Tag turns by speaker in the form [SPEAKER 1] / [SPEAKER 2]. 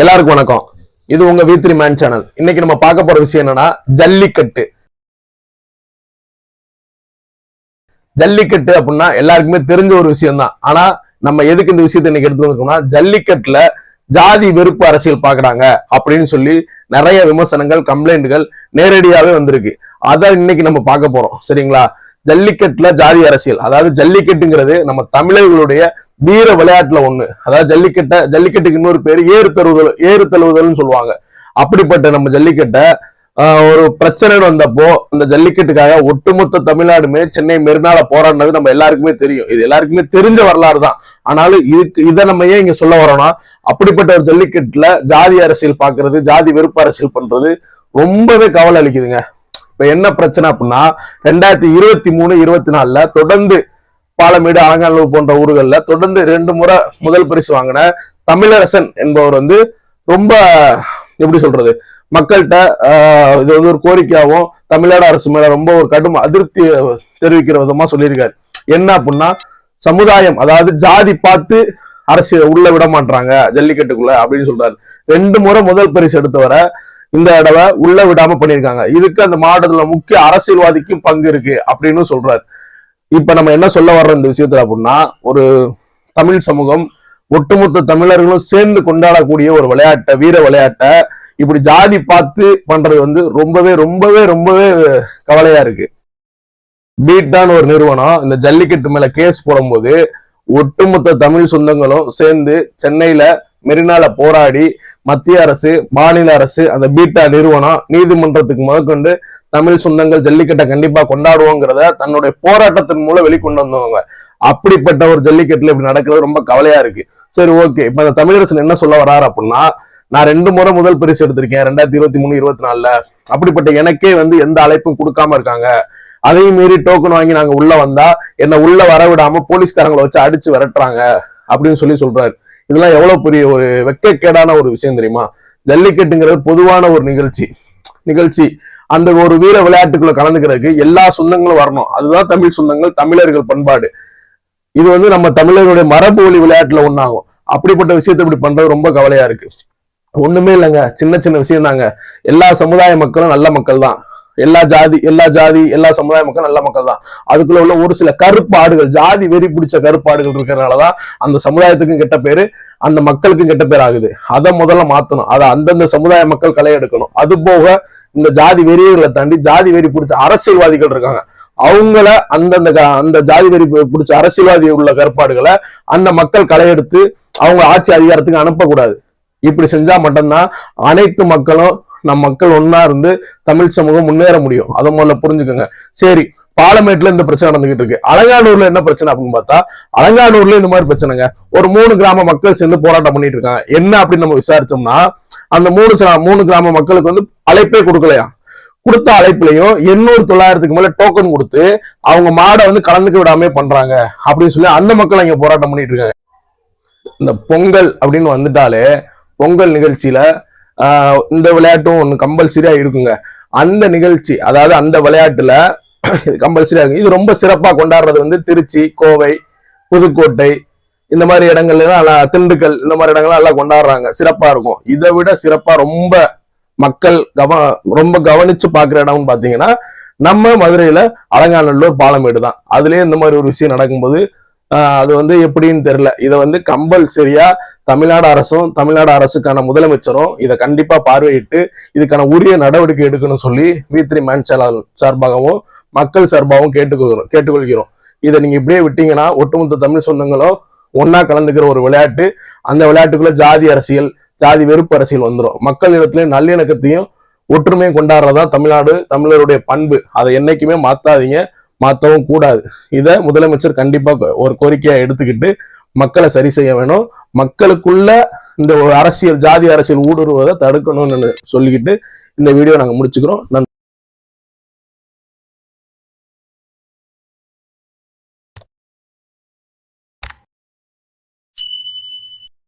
[SPEAKER 1] எல்லாருக்கும் வணக்கம். இது உங்க V3 மேன் சேனல். இன்னைக்கு நம்ம பார்க்க போற விஷயம் என்னன்னா ஜல்லிக்கட்டு. ஜல்லிக்கட்டு அப்படின்னா எல்லாருக்குமே தெரிஞ்ச ஒரு விஷயம் தான். ஆனா நம்ம எதுக்கு இந்த விஷயத்தை இன்னைக்கு எடுத்து வந்திருக்கோம்னா, ஜல்லிக்கட்டுல ஜாதி வெறுப்பு அரசியல் பாக்குறாங்க அப்படின்னு சொல்லி நிறைய விமர்சனங்கள், கம்ப்ளைண்ட்கள் நேரடியாவே வந்திருக்கு. அதான் இன்னைக்கு நம்ம பார்க்க போறோம். சரிங்களா? ஜல்லிக்கட்டுல ஜாதி அரசியல், அதாவது ஜல்லிக்கட்டுங்கிறது நம்ம தமிழர்களுடைய வீர விளையாட்டுல ஒண்ணு. அதாவது ஜல்லிக்கட்டுக்கு இன்னொரு பேரு ஏறு தழுவுதல்னு சொல்லுவாங்க. அப்படிப்பட்ட நம்ம ஜல்லிக்கட்டை ஒரு பிரச்சனை வந்தப்போ அந்த ஜல்லிக்கட்டுக்காக ஒட்டுமொத்த தமிழ்நாடுமே சென்னை மெரினால போராடினது நம்ம எல்லாருக்குமே தெரியும். இது எல்லாருக்குமே தெரிஞ்ச வரலாறு தான். ஆனாலும் இதை நம்ம ஏன் இங்க சொல்ல வரோம்னா, அப்படிப்பட்ட ஒரு ஜல்லிக்கட்டுல ஜாதி அரசியல் பாக்குறது, ஜாதி வெறுப்பு அரசியல் பண்றது ரொம்பவே கவலை அளிக்குதுங்க. இப்ப என்ன பிரச்சனை அப்படின்னா, 2023-24 தொடர்ந்து பாலமேடு, அலங்காநல்லூர் போன்ற ஊர்கள்ல தொடர்ந்து 2 முறை முதல் பரிசு வாங்கின தமிழரசன் என்பவர் ரொம்ப எப்படி சொல்றது, மக்கள்கிட்ட இது ஒரு கோரிக்கையாகவும் தமிழ்நாடு அரசு மேல ரொம்ப ஒரு கடும் அதிருப்தி தெரிவிக்கிற விதமா சொல்லியிருக்காரு. என்ன அப்படின்னா, சமுதாயம், அதாவது ஜாதி பார்த்து அரசியல் உள்ள விட மாட்டாங்க ஜல்லிக்கட்டுக்குள்ள அப்படின்னு சொல்றாரு. 2 முறை முதல் பரிசு எடுத்தவரை இந்த தடவை உள்ள விடாம பண்ணியிருக்காங்க. இதுக்கு அந்த மாவட்டத்துல முக்கிய அரசியல்வாதிக்கும் பங்கு இருக்கு அப்படின்னு சொல்றாரு. இப்ப நம்ம என்ன சொல்ல வர்றோம் இந்த விஷயத்துல அப்படின்னா, ஒரு தமிழ் சமூகம், ஒட்டுமொத்த தமிழர்களும் சேர்ந்து கொண்டாடக்கூடிய ஒரு விளையாட்டை, வீர விளையாட்டை இப்படி ஜாதி பார்த்து பண்றது ரொம்பவே ரொம்பவே ரொம்பவே கவலையா இருக்கு. பீட்டான்னு ஒரு நிறுவனம் இந்த ஜல்லிக்கட்டு மேல கேஸ் போடும்போது ஒட்டுமொத்த தமிழ் சொந்தங்களும் சேர்ந்து சென்னையில மெரினால போராடி மத்திய அரசு, மாநில அரசு, அந்த பீட்டா நிறுவனம் நீதிமன்றத்துக்கு முதற்கொண்டு தமிழ் சொந்தங்கள் ஜல்லிக்கட்டை கண்டிப்பா கொண்டாடுவோங்கிறத தன்னுடைய போராட்டத்தின் மூலம் வெளிக்கொண்டு வந்தவங்க. அப்படிப்பட்ட ஒரு ஜல்லிக்கட்டுல இப்படி நடக்கிறது ரொம்ப கவலையா இருக்கு. சரி, ஓகே. இப்ப அந்த தமிழரசன் என்ன சொல்ல வர்றாரு அப்படின்னா, நான் 2 முறை முதல் பரிசு எடுத்திருக்கேன் 2023-24. அப்படிப்பட்ட எனக்கே எந்த அழைப்பும் கொடுக்காம இருக்காங்க. அதையும் மீறி டோக்கன் வாங்கி நாங்க உள்ள வந்தா என்ன உள்ள வர விடாம போலீஸ்காரங்களை வச்சு அடிச்சு விரட்டுறாங்க அப்படின்னு சொல்றாரு. இதெல்லாம் எவ்வளவு பெரிய ஒரு வெட்கக்கேடான ஒரு விஷயம் தெரியுமா? ஜல்லிக்கட்டுங்கிறது பொதுவான ஒரு நிகழ்ச்சி. அந்த ஒரு வீர விளையாட்டுக்குள்ள கலந்துக்கிறதுக்கு எல்லா சொந்தங்களும் வரணும். அதுதான் தமிழ் சொந்தங்கள், தமிழர்கள் பண்பாடு. இது நம்ம தமிழர்களுடைய மரபு ஒளி விளையாட்டுல ஒண்ணாகும். அப்படிப்பட்ட விஷயத்தை இப்படி பண்றது ரொம்ப கவலையா இருக்கு. ஒண்ணுமே இல்லைங்க, சின்ன சின்ன விஷயம் தாங்க. எல்லா சமுதாய மக்களும் நல்ல மக்கள் தான். எல்லா ஜாதி எல்லா சமுதாய மக்கள் நல்ல மக்கள் தான். அதுக்குள்ள உள்ள ஒரு சில கருப்பாடுகள், ஜாதி வெறி பிடிச்ச கருப்பாடுகள் இருக்கிறதுனாலதான் அந்த சமுதாயத்துக்கும் கெட்ட பேரு, அந்த மக்களுக்கும் கெட்ட பேர் ஆகுது. அதை முதல்ல மாத்தணும். அதை அந்தந்த சமுதாய மக்கள் களை எடுக்கணும். அது போக இந்த ஜாதி வெறியர்களை தாண்டி ஜாதி வெறி பிடிச்ச அரசியல்வாதிகள் இருக்காங்க. அவங்கள அந்த ஜாதி வெறி பிடிச்ச அரசியல்வாதி உள்ள கருப்பாடுகளை அந்த மக்கள் களை எடுத்து அவங்க ஆட்சி அதிகாரத்துக்கு அனுப்பக்கூடாது. இப்படி செஞ்சா மட்டும்தான் அனைத்து மக்களும், நம் மக்கள் ஒன்னா இருந்து தமிழ் சமூகம் முன்னேற முடியும். அதை முதல்ல புரிஞ்சுக்கோங்க. சரி, பாலமேட்ல இந்த பிரச்சனை நடந்துகிட்டு இருக்கு. அலங்காநல்லூர்ல என்ன பிரச்சனை அப்படின்னு பார்த்தா, அலங்காநல்லூர்ல இந்த மாதிரி பிரச்சனைங்க. ஒரு 3 கிராம மக்கள் சேர்ந்து போராட்டம் பண்ணிட்டு இருக்காங்க. என்ன அப்படின்னு நம்ம விசாரிச்சோம்னா, அந்த 3 கிராம மக்களுக்கு அழைப்பே கொடுக்கலையா. கொடுத்த அழைப்புலையும் 800-900க்கு மேல டோக்கன் கொடுத்து அவங்க மாடை கலந்துக்க விடாம பண்றாங்க அப்படின்னு சொல்லி அந்த மக்கள் அங்க போராட்டம் பண்ணிட்டு இருக்காங்க. இந்த பொங்கல் அப்படின்னு வந்துட்டாலே பொங்கல் நிகழ்ச்சியில இந்த விளையாட்டும் ஒண்ணு கம்பல்சரியா இருக்குங்க. அந்த நிகழ்ச்சி, அதாவது அந்த விளையாட்டுல கம்பல்சரியா இருக்கு. இது ரொம்ப சிறப்பா கொண்டாடுறது திருச்சி, கோவை, புதுக்கோட்டை இந்த மாதிரி இடங்கள்ல, திண்டுக்கல் இந்த மாதிரி இடங்கள்லாம் நல்லா கொண்டாடுறாங்க. சிறப்பா இருக்கும். இதை விட சிறப்பா ரொம்ப மக்கள் ரொம்ப கவனிச்சு பாக்குற இடம்னு பாத்தீங்கன்னா நம்ம மதுரையில அலங்காநல்லூர், பாலமேடு தான். அதுலயே இந்த மாதிரி ஒரு விஷயம் நடக்கும்போது அது எப்படின்னு தெரியல. இதை கம்பல்சரியா தமிழ்நாடு அரசும், தமிழ்நாடு அரசுக்கான முதலமைச்சரும் இதை கண்டிப்பா பார்வையிட்டு இதுக்கான உரிய நடவடிக்கை எடுக்கணும்னு சொல்லி V3 மேன் சேனல் சார்பாகவும் மக்கள் சார்பாகவும் கேட்டுக்கொள்கிறோம். இதை நீங்க இப்படியே விட்டீங்கன்னா ஒட்டுமொத்த தமிழ் சொந்தங்களும் ஒன்னா கலந்துக்கிற ஒரு விளையாட்டு, அந்த விளையாட்டுக்குள்ள ஜாதி அரசியல், ஜாதி வெறுப்பு அரசியல் வந்துடும். மக்கள் இடத்துல நல்லிணக்கத்தையும் ஒற்றுமையும் கொண்டாடுறதா தமிழ்நாடு, தமிழருடைய பண்பு. அதை என்னைக்குமே மாத்தாதீங்க, மாத்தவும் கூடாது. இதை முதலமைச்சர் கண்டிப்பா ஒரு கோரிக்கையா எடுத்துக்கிட்டு மக்களை சரி செய்ய வேணும். மக்களுக்குள்ள இந்த ஒரு அரசியல், ஜாதி அரசியல் ஊடுருவதை தடுக்கணும்னு சொல்லிக்கிட்டு இந்த வீடியோ நாங்க முடிச்சுக்கிறோம். நன்றி.